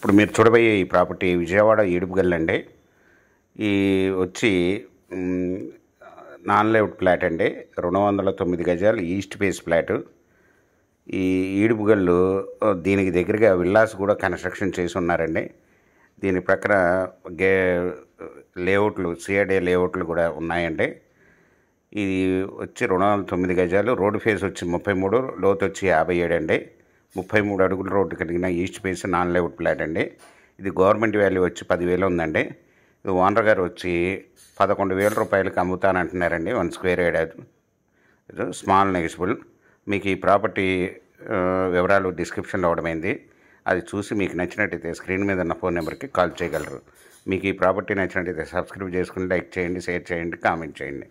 ఇప్పుడు మీరు చూడబోయే ఈ ప్రాపర్టీ విజయవాడ ఏడుపుగల్లు అండి. ఈ వచ్చి నాన్ లేఅవుట్ ఫ్లాట్ అండి. 209 గజాలు ఈస్ట్ ఫేస్ ఫ్లాటు. ఈ ఈడుపుగల్లు దీనికి దగ్గరగా విల్లాస్ కూడా కన్స్ట్రక్షన్ చేసి ఉన్నారండి. దీని ప్రక్కన లేఅవుట్లు సిఆర్డే లేఅవుట్లు కూడా ఉన్నాయండి. ఇది వచ్చి 209 గజాలు, రోడ్డు ఫేస్ వచ్చి 33, లోతు వచ్చి 57 అండి. 33 అడుగుల రోడ్డు కలిగిన east face non layout flat అండి. ఇది గవర్నమెంట్ వాల్యూ వచ్చి 10,000 ఉందండి. ఇది ఓనర్ గారు వచ్చి 11,000 రూపాయలకి అమ్ముతానంటున్నారండి. 1 స్క్వేర్ యార్డ్. ఇది స్మాల్ నెగిషిబుల్. మీకు ఈ ప్రాపర్టీ వివరాలు డిస్క్రిప్షన్లో ఇవ్వడమైంది. అది చూసి మీకు నచ్చినట్టయితే స్క్రీన్ మీద ఉన్న ఫోన్ నెంబర్కి కాల్ చేయగలరు. మీకు ఈ ప్రాపర్టీ నచ్చినట్టయితే సబ్స్క్రైబ్ చేసుకుని లైక్ చేయండి, షేర్ చేయండి, కామెంట్ చేయండి.